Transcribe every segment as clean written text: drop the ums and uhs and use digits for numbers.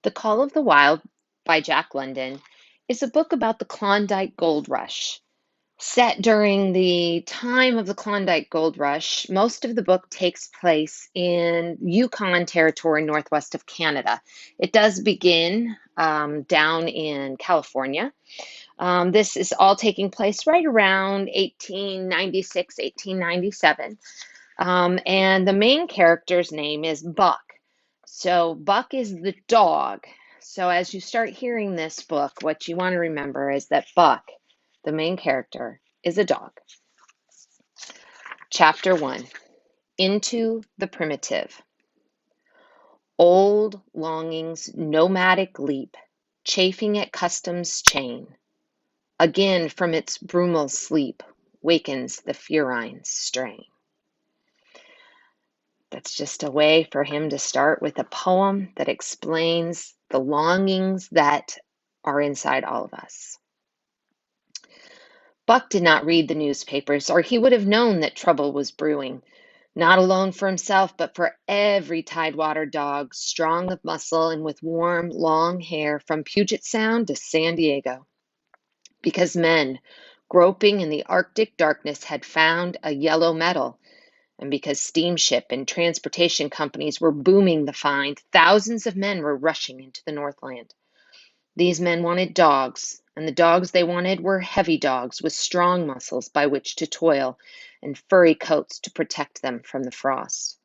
The Call of the Wild by Jack London is a book about the Klondike Gold Rush. Set during the time of the Klondike Gold Rush, most of the book takes place in Yukon Territory, northwest of Canada. It does begin down in California. This is all taking place right around 1896, 1897. And the main character's name is Buck. So Buck is the dog. So as you start hearing this book, what you want to remember is that Buck, the main character, is a dog. Chapter 1, Into the Primitive. Old longings nomadic leap, chafing at custom's chain. Again from its brumal sleep wakens the furine strain. That's just a way for him to start with a poem that explains the longings that are inside all of us. Buck did not read the newspapers, or he would have known that trouble was brewing, not alone for himself, but for every Tidewater dog, strong of muscle and with warm, long hair from Puget Sound to San Diego. Because men, groping in the Arctic darkness, had found a yellow metal, and because steamship and transportation companies were booming the find, thousands of men were rushing into the Northland. These men wanted dogs, and the dogs they wanted were heavy dogs with strong muscles by which to toil and furry coats to protect them from the frost.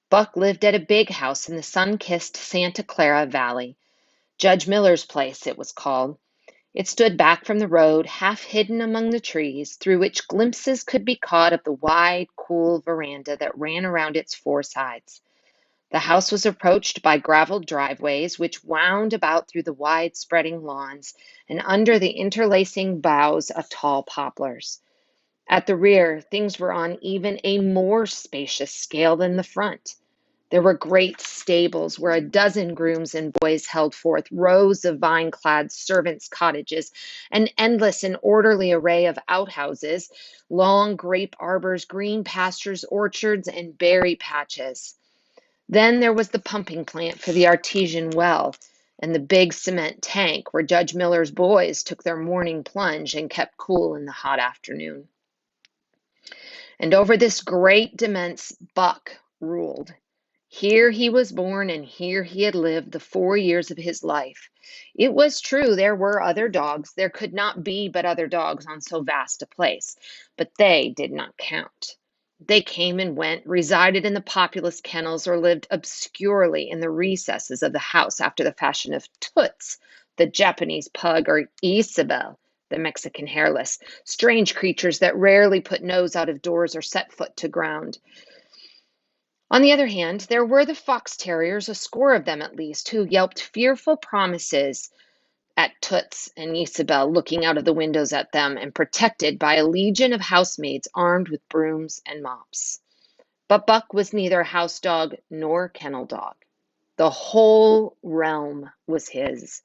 Buck lived at a big house in the sun-kissed Santa Clara Valley. Judge Miller's place, it was called. It stood back from the road, half hidden among the trees, through which glimpses could be caught of the wide, cool veranda that ran around its four sides. The house was approached by graveled driveways, which wound about through the wide-spreading lawns and under the interlacing boughs of tall poplars. At the rear, things were on even a more spacious scale than the front. There were great stables where a dozen grooms and boys held forth, rows of vine-clad servants' cottages, an endless and orderly array of outhouses, long grape arbors, green pastures, orchards, and berry patches. Then there was the pumping plant for the artesian well, and the big cement tank where Judge Miller's boys took their morning plunge and kept cool in the hot afternoon. And over this great demesne Buck ruled. Here he was born, and here he had lived the 4 years of his life. It was true there were other dogs. There could not be but other dogs on so vast a place, but they did not count. They came and went, resided in the populous kennels, or lived obscurely in the recesses of the house after the fashion of Toots, the Japanese pug, or Isabel, the Mexican hairless, strange creatures that rarely put nose out of doors or set foot to ground. On the other hand, there were the fox terriers, a score of them at least, who yelped fearful promises at Toots and Isabel, looking out of the windows at them and protected by a legion of housemaids armed with brooms and mops. But Buck was neither house dog nor kennel dog. The whole realm was his.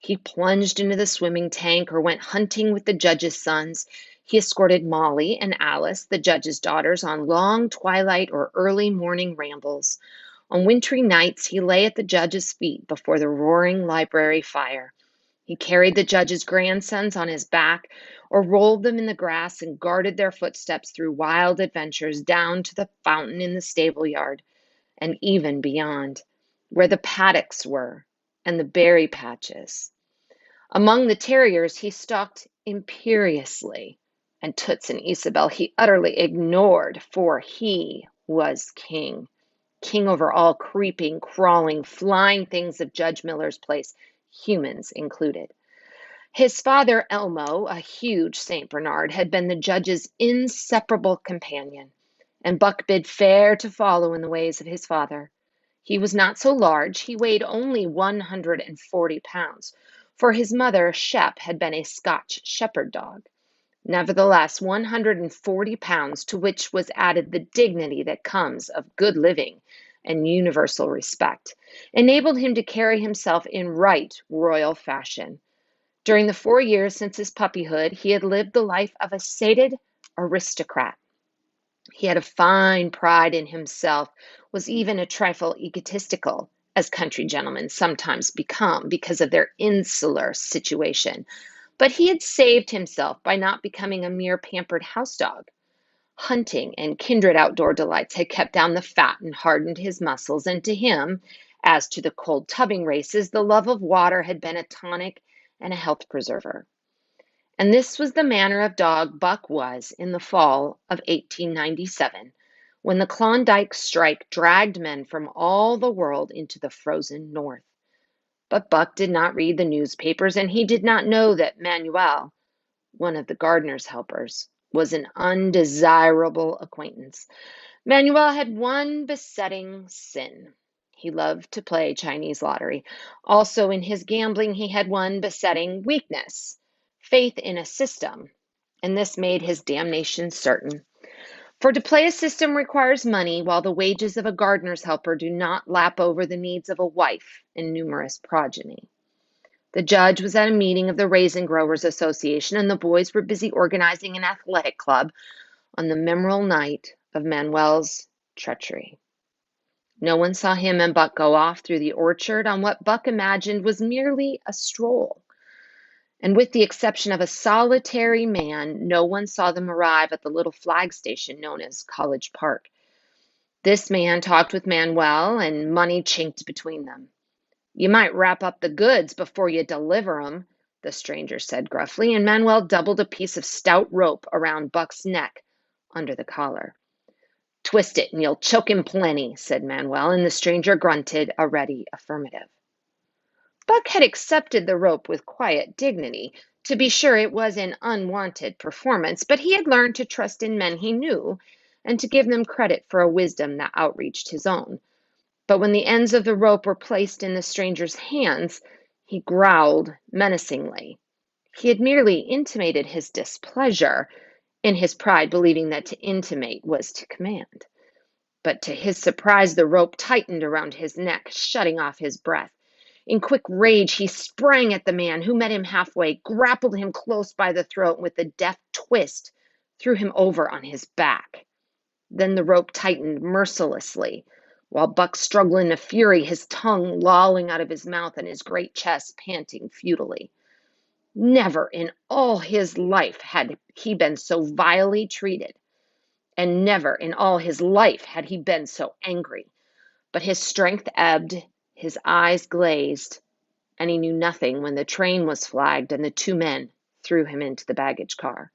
He plunged into the swimming tank or went hunting with the judge's sons. He escorted Molly and Alice, the judge's daughters, on long twilight or early morning rambles. On wintry nights, he lay at the judge's feet before the roaring library fire. He carried the judge's grandsons on his back or rolled them in the grass and guarded their footsteps through wild adventures down to the fountain in the stable yard and even beyond, where the paddocks were and the berry patches. Among the terriers, he stalked imperiously, and Toots and Isabel he utterly ignored, for he was king. King over all creeping, crawling, flying things of Judge Miller's place, humans included. His father, Elmo, a huge St. Bernard, had been the judge's inseparable companion, and Buck bid fair to follow in the ways of his father. He was not so large, he weighed only 140 pounds, for his mother, Shep, had been a Scotch shepherd dog. Nevertheless, 140 pounds, to which was added the dignity that comes of good living and universal respect, enabled him to carry himself in right royal fashion. During the 4 years since his puppyhood, he had lived the life of a sated aristocrat. He had a fine pride in himself, was even a trifle egotistical, as country gentlemen sometimes become because of their insular situation. But he had saved himself by not becoming a mere pampered house dog. Hunting and kindred outdoor delights had kept down the fat and hardened his muscles, and to him, as to the cold tubbing races, the love of water had been a tonic and a health preserver. And this was the manner of dog Buck was in the fall of 1897, when the Klondike strike dragged men from all the world into the frozen North. But Buck did not read the newspapers, and he did not know that Manuel, one of the gardener's helpers, was an undesirable acquaintance. Manuel had one besetting sin. He loved to play Chinese lottery. Also, in his gambling, he had one besetting weakness: faith in a system, and this made his damnation certain. For to play a system requires money, while the wages of a gardener's helper do not lap over the needs of a wife and numerous progeny. The judge was at a meeting of the Raisin Growers Association, and the boys were busy organizing an athletic club on the memorable night of Manuel's treachery. No one saw him and Buck go off through the orchard on what Buck imagined was merely a stroll. And with the exception of a solitary man, no one saw them arrive at the little flag station known as College Park. This man talked with Manuel, and money chinked between them. "You might wrap up the goods before you deliver 'em," the stranger said gruffly, and Manuel doubled a piece of stout rope around Buck's neck under the collar. "Twist it and you'll choke him plenty," said Manuel, and the stranger grunted a ready affirmative. Buck had accepted the rope with quiet dignity. To be sure, it was an unwanted performance, but he had learned to trust in men he knew and to give them credit for a wisdom that outreached his own. But when the ends of the rope were placed in the stranger's hands, he growled menacingly. He had merely intimated his displeasure, in his pride believing that to intimate was to command. But to his surprise, the rope tightened around his neck, shutting off his breath. In quick rage, he sprang at the man, who met him halfway, grappled him close by the throat, and with a deft twist, threw him over on his back. Then the rope tightened mercilessly, while Buck struggled in a fury, his tongue lolling out of his mouth and his great chest panting futilely. Never in all his life had he been so vilely treated, and never in all his life had he been so angry. But his strength ebbed, his eyes glazed, and he knew nothing when the train was flagged and the two men threw him into the baggage car.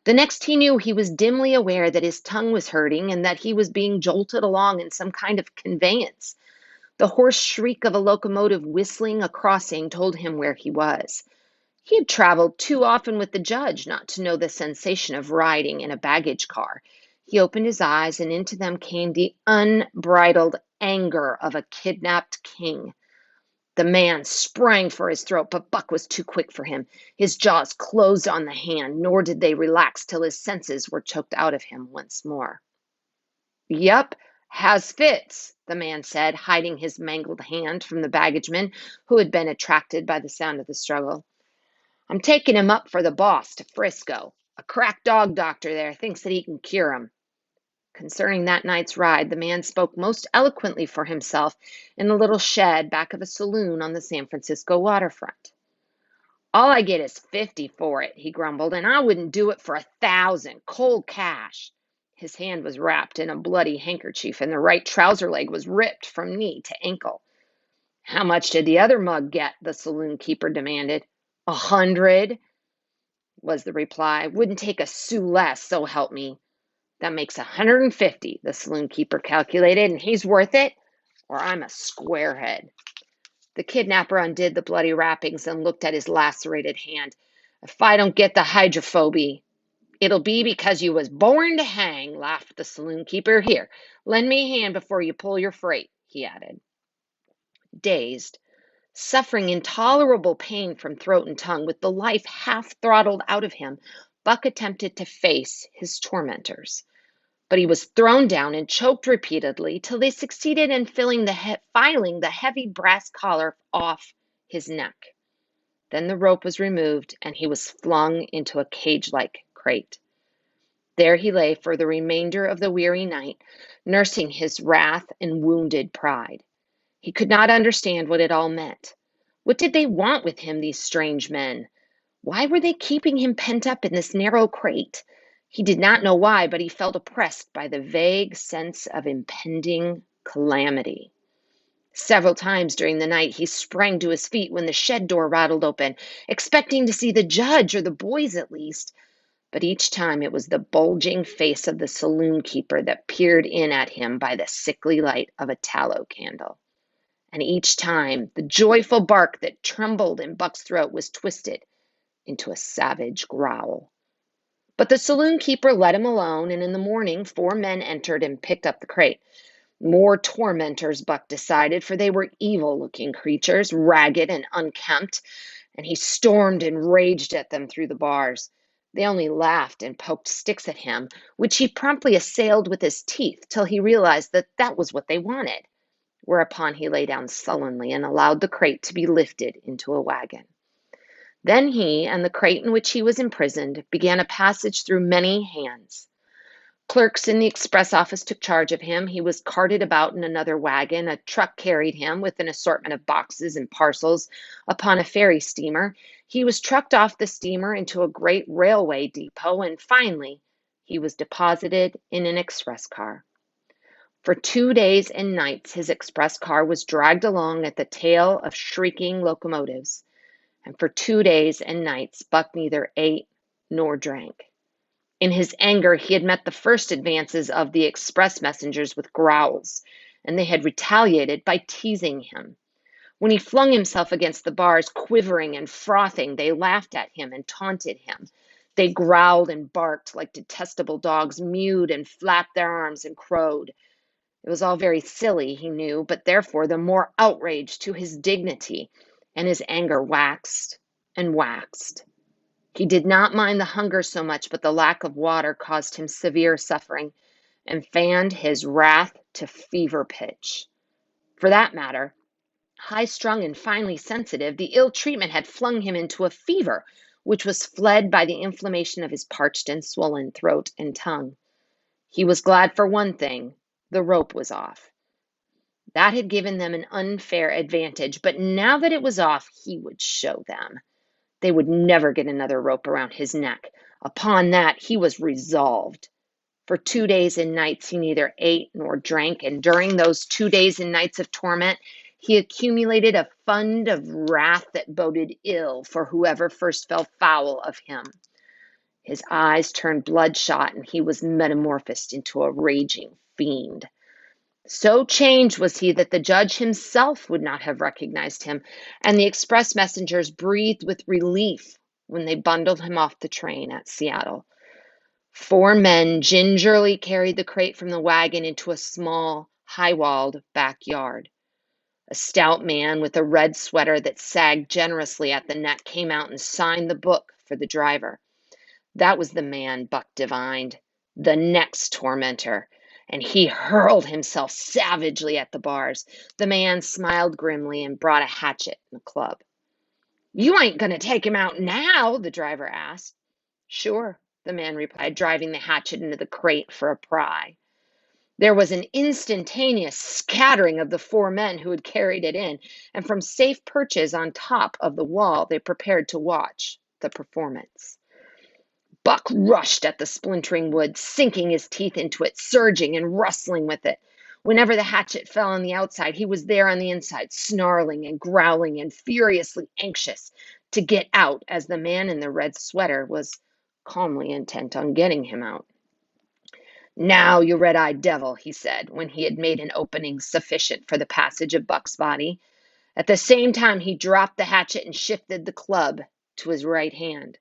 The next he knew, he was dimly aware that his tongue was hurting and that he was being jolted along in some kind of conveyance. The hoarse shriek of a locomotive whistling a crossing told him where he was. He had traveled too often with the judge not to know the sensation of riding in a baggage car. He opened his eyes, and into them came the unbridled anger of a kidnapped king. The man sprang for his throat, but Buck was too quick for him. His jaws closed on the hand, nor did they relax till his senses were choked out of him once more. "Yup, has fits," the man said, hiding his mangled hand from the baggageman, who had been attracted by the sound of the struggle. "I'm taking him up for the boss to Frisco. A crack dog doctor there thinks that he can cure him." Concerning that night's ride, the man spoke most eloquently for himself in a little shed back of a saloon on the San Francisco waterfront. "All I get is 50 for it," he grumbled, "and I wouldn't do it for 1,000, cold cash." His hand was wrapped in a bloody handkerchief, and the right trouser leg was ripped from knee to ankle. "How much did the other mug get?" the saloon keeper demanded. 100, was the reply. "Wouldn't take a sou less, so help me." "That makes 150, the saloon keeper calculated, "and he's worth it, or I'm a squarehead." The kidnapper undid the bloody wrappings and looked at his lacerated hand. "If I don't get the hydrophobia, it'll be because you was born to hang," laughed the saloon keeper. "Here, lend me a hand before you pull your freight," he added. Dazed, suffering intolerable pain from throat and tongue, with the life half throttled out of him, Buck attempted to face his tormentors. But he was thrown down and choked repeatedly till they succeeded in filing the heavy brass collar off his neck. Then the rope was removed, and he was flung into a cage-like crate. There he lay for the remainder of the weary night, nursing his wrath and wounded pride. He could not understand what it all meant. What did they want with him, these strange men? Why were they keeping him pent up in this narrow crate? He did not know why, but he felt oppressed by the vague sense of impending calamity. Several times during the night, he sprang to his feet when the shed door rattled open, expecting to see the judge or the boys at least. But each time it was the bulging face of the saloon keeper that peered in at him by the sickly light of a tallow candle. And each time the joyful bark that trembled in Buck's throat was twisted into a savage growl. But the saloon keeper let him alone, and in the morning 4 men entered and picked up the crate. More tormentors, Buck decided, for they were evil-looking creatures, ragged and unkempt, and he stormed and raged at them through the bars. They only laughed and poked sticks at him, which he promptly assailed with his teeth till he realized that that was what they wanted, whereupon he lay down sullenly and allowed the crate to be lifted into a wagon. Then he and the crate in which he was imprisoned began a passage through many hands. Clerks in the express office took charge of him. He was carted about in another wagon. A truck carried him with an assortment of boxes and parcels upon a ferry steamer. He was trucked off the steamer into a great railway depot, and finally he was deposited in an express car. For 2 days and nights his express car was dragged along at the tail of shrieking locomotives. And for 2 days and nights Buck neither ate nor drank. In his anger, he had met the first advances of the express messengers with growls, and they had retaliated by teasing him. When he flung himself against the bars, quivering and frothing, they laughed at him and taunted him. They growled and barked like detestable dogs, mewed and flapped their arms and crowed. It was all very silly, he knew, but therefore the more outrage to his dignity, and his anger waxed and waxed. He did not mind the hunger so much, but the lack of water caused him severe suffering and fanned his wrath to fever pitch. For that matter, high-strung and finely sensitive, the ill treatment had flung him into a fever, which was fled by the inflammation of his parched and swollen throat and tongue. He was glad for one thing: the rope was off. That had given them an unfair advantage, but now that it was off, he would show them. They would never get another rope around his neck. Upon that he was resolved. For 2 days and nights he neither ate nor drank, and during those 2 days and nights of torment he accumulated a fund of wrath that boded ill for whoever first fell foul of him. His eyes turned bloodshot, and he was metamorphosed into a raging fiend. So changed was he that the judge himself would not have recognized him, and the express messengers breathed with relief when they bundled him off the train at Seattle. 4 men gingerly carried the crate from the wagon into a small, high-walled backyard. A stout man with a red sweater that sagged generously at the neck came out and signed the book for the driver. That was the man, Buck divined, the next tormentor, and he hurled himself savagely at the bars. The man smiled grimly and brought a hatchet and a club. "You ain't going to take him out now?" the driver asked. "Sure," the man replied, driving the hatchet into the crate for a pry. There was an instantaneous scattering of the 4 men who had carried it in, and from safe perches on top of the wall they prepared to watch the performance. Buck rushed at the splintering wood, sinking his teeth into it, surging and rustling with it. Whenever the hatchet fell on the outside, he was there on the inside, snarling and growling and furiously anxious to get out, as the man in the red sweater was calmly intent on getting him out. "Now, you red-eyed devil," he said, when he had made an opening sufficient for the passage of Buck's body. At the same time he dropped the hatchet and shifted the club to his right hand.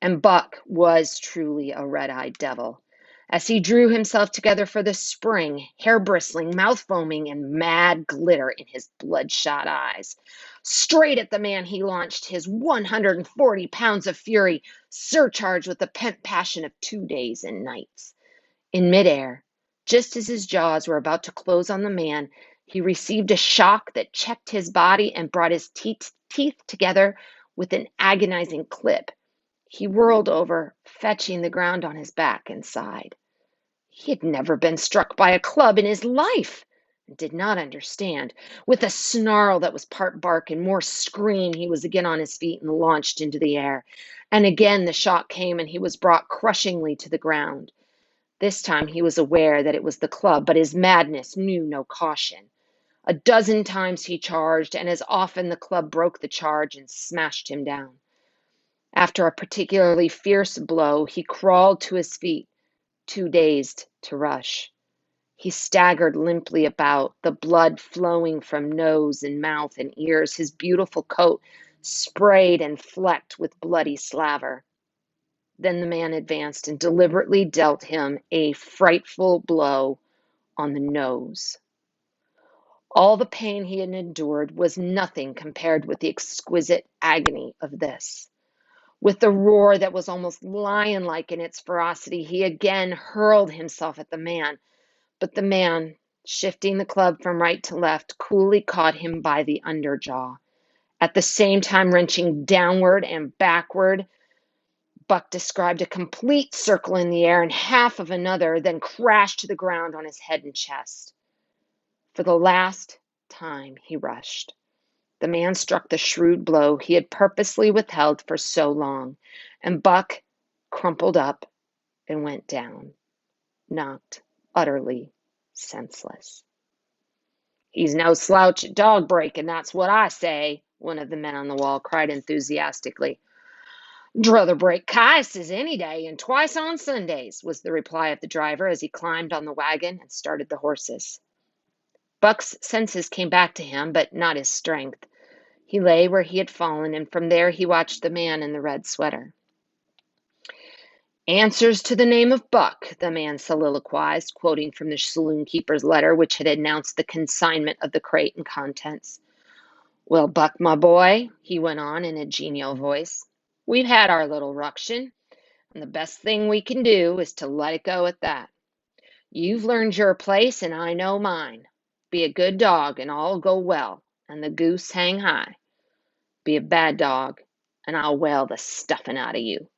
And Buck was truly a red-eyed devil. As he drew himself together for the spring, hair bristling, mouth foaming, and mad glitter in his bloodshot eyes, straight at the man he launched his 140 pounds of fury, surcharged with the pent passion of 2 days and nights. In midair, just as his jaws were about to close on the man, he received a shock that checked his body and brought his teeth together with an agonizing clip. He whirled over, fetching the ground on his back, and sighed. He had never been struck by a club in his life. Did not understand. With a snarl that was part bark and more scream, he was again on his feet and launched into the air. And again the shock came, and he was brought crushingly to the ground. This time he was aware that it was the club, but his madness knew no caution. A dozen times he charged, and as often the club broke the charge and smashed him down. After a particularly fierce blow, he crawled to his feet, too dazed to rush. He staggered limply about, the blood flowing from nose and mouth and ears, his beautiful coat sprayed and flecked with bloody slaver. Then the man advanced and deliberately dealt him a frightful blow on the nose. All the pain he had endured was nothing compared with the exquisite agony of this. With a roar that was almost lion-like in its ferocity, he again hurled himself at the man, but the man, shifting the club from right to left, coolly caught him by the underjaw. At the same time wrenching downward and backward, Buck described a complete circle in the air and half of another, then crashed to the ground on his head and chest. For the last time he rushed. The man struck the shrewd blow he had purposely withheld for so long, and Buck crumpled up and went down, knocked utterly senseless. "He's no slouch at dog breaking, that's what I say," one of the men on the wall cried enthusiastically. "Druther break Caius's any day, and twice on Sundays," was the reply of the driver as he climbed on the wagon and started the horses. Buck's senses came back to him, but not his strength. He lay where he had fallen, and from there he watched the man in the red sweater. "Answers to the name of Buck," the man soliloquized, quoting from the saloon keeper's letter, which had announced the consignment of the crate and contents. "Well, Buck, my boy," he went on in a genial voice, "we've had our little ruction, and the best thing we can do is to let it go at that. You've learned your place, and I know mine. Be a good dog, and all'll go well, and the goose hang high. Be a bad dog, and I'll whale the stuffing out of you.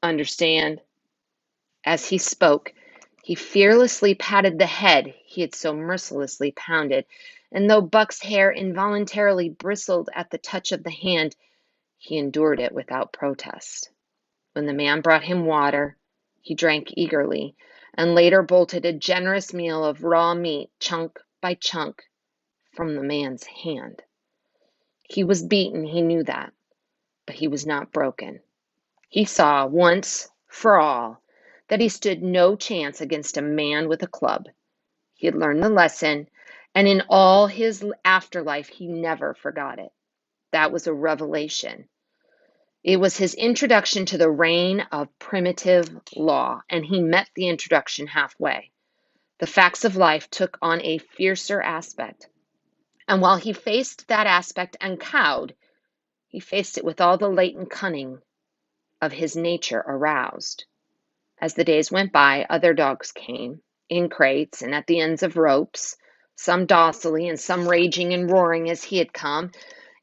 Understand?" As he spoke, he fearlessly patted the head he had so mercilessly pounded, and though Buck's hair involuntarily bristled at the touch of the hand, he endured it without protest. When the man brought him water, he drank eagerly, and later bolted a generous meal of raw meat, chunk by chunk, from the man's hand. He was beaten, he knew that, but he was not broken. He saw, once for all, that he stood no chance against a man with a club. He had learned the lesson, and in all his afterlife he never forgot it. That was a revelation. It was his introduction to the reign of primitive law, and he met the introduction halfway. The facts of life took on a fiercer aspect, and while he faced that aspect and cowed, he faced it with all the latent cunning of his nature aroused. As the days went by, other dogs came, in crates and at the ends of ropes, some docilely and some raging and roaring as he had come,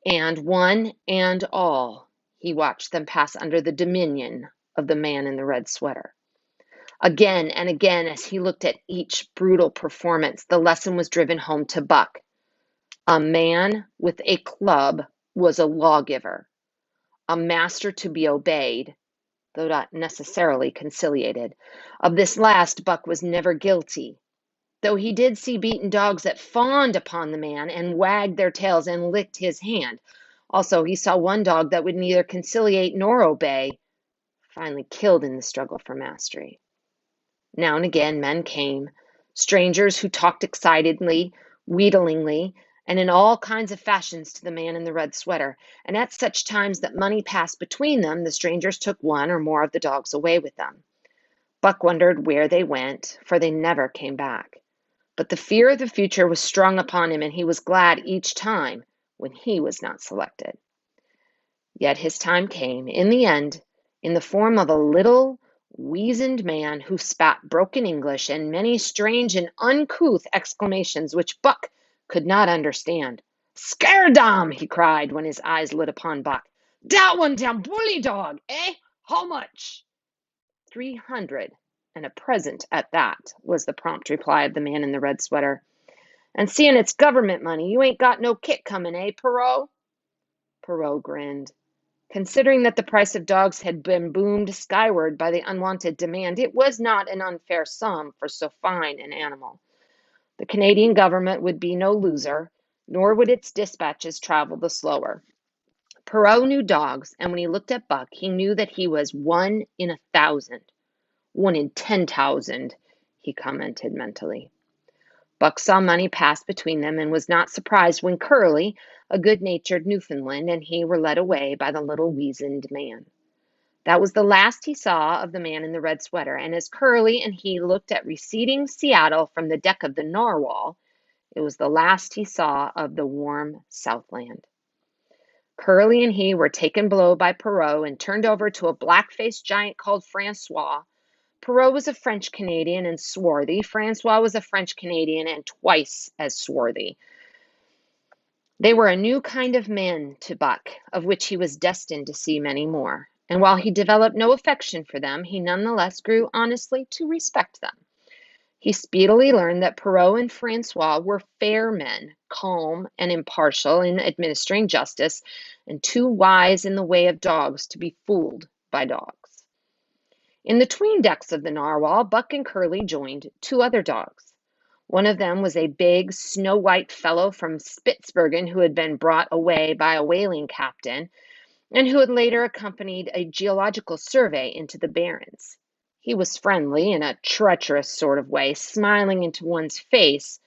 and one and all, he watched them pass under the dominion of the man in the red sweater. Again and again, as he looked at each brutal performance, the lesson was driven home to Buck. A man with a club was a lawgiver, a master to be obeyed, though not necessarily conciliated. Of this last, Buck was never guilty, though he did see beaten dogs that fawned upon the man and wagged their tails and licked his hand. Also, he saw one dog that would neither conciliate nor obey, finally killed in the struggle for mastery. Now and again, men came, strangers who talked excitedly, wheedlingly, and in all kinds of fashions to the man in the red sweater, and at such times that money passed between them, the strangers took one or more of the dogs away with them. Buck wondered where they went, for they never came back. But the fear of the future was strong upon him, and he was glad each time when he was not selected. Yet his time came, in the end, in the form of a little, weazened man who spat broken English and many strange and uncouth exclamations which Buck could not understand. "Scaredam!" he cried when his eyes lit upon Buck. "Dat one damn bully dog, eh? How much?" 300, and a present at that, was the prompt reply of the man in the red sweater. And seeing it's government money, you ain't got no kick coming, eh, Perot? Perot grinned. Considering that the price of dogs had been boomed skyward by the unwanted demand, it was not an unfair sum for so fine an animal. The Canadian government would be no loser, nor would its dispatches travel the slower. Perot knew dogs, and when he looked at Buck, he knew that he was 1 in 1,000. 1 in 10,000, he commented mentally. Buck saw money pass between them and was not surprised when Curly, a good-natured Newfoundland, and he were led away by the little weazened man. That was the last he saw of the man in the red sweater, and as Curly and he looked at receding Seattle from the deck of the Narwhal, it was the last he saw of the warm Southland. Curly and he were taken below by Perot and turned over to a black-faced giant called Francois. Perot was a French Canadian and swarthy. Francois was a French Canadian and twice as swarthy. They were a new kind of men to Buck, of which he was destined to see many more. And while he developed no affection for them, he nonetheless grew honestly to respect them. He speedily learned that Perot and Francois were fair men, calm and impartial in administering justice, and too wise in the way of dogs to be fooled by dogs. In the 'tween decks of the Narwhal, Buck and Curly joined 2 other dogs. One of them was a big, snow-white fellow from Spitzbergen who had been brought away by a whaling captain and who had later accompanied a geological survey into the Barrens. He was friendly in a treacherous sort of way, smiling into one's face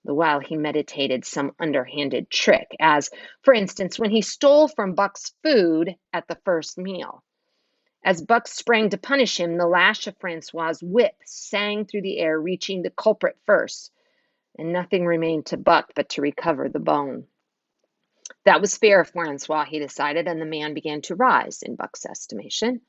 the while he meditated some underhanded trick, as, for instance, when he stole from Buck's food at the first meal. As Buck sprang to punish him, the lash of Francois's whip sang through the air, reaching the culprit first, and nothing remained to Buck but to recover the bone. That was fair, Francois, he decided, and the man began to rise in Buck's estimation.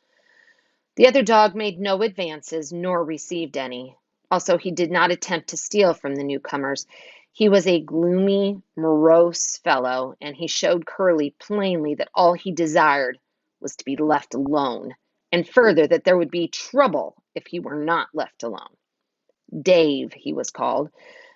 The other dog made no advances, nor received any. Also, he did not attempt to steal from the newcomers. He was a gloomy, morose fellow, and he showed Curly plainly that all he desired was to be left alone, and further, that there would be trouble if he were not left alone. Dave, he was called,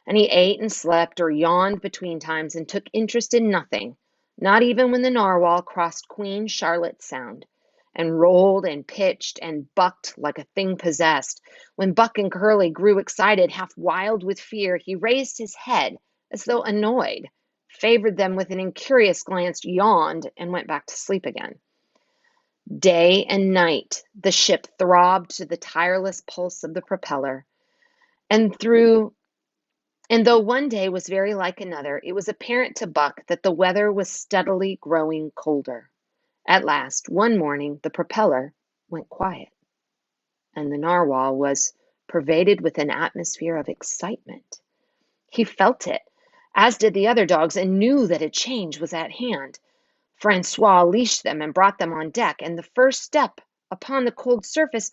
and he ate and slept or yawned between times and took interest in nothing, not even when the Narwhal crossed Queen Charlotte Sound, and rolled and pitched and bucked like a thing possessed. When Buck and Curly grew excited, half wild with fear, he raised his head as though annoyed, favored them with an incurious glance, yawned, and went back to sleep again. Day and night, the ship throbbed to the tireless pulse of the propeller, and though one day was very like another, it was apparent to Buck that the weather was steadily growing colder. At last, one morning, the propeller went quiet, and the Narwhal was pervaded with an atmosphere of excitement. He felt it, as did the other dogs, and knew that a change was at hand. Francois leashed them and brought them on deck, and the first step upon the cold surface,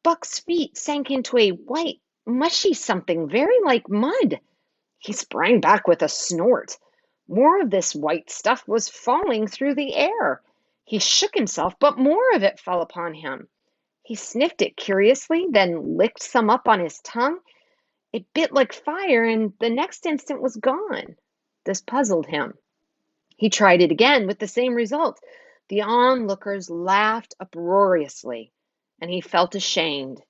Buck's feet sank into a white, mushy something very like mud. He sprang back with a snort. More of this white stuff was falling through the air. He shook himself, but more of it fell upon him. He sniffed it curiously, then licked some up on his tongue. It bit like fire, and the next instant was gone. This puzzled him. He tried it again with the same result. The onlookers laughed uproariously, and he felt ashamed.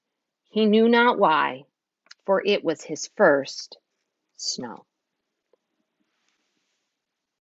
He knew not why, for it was his first snow.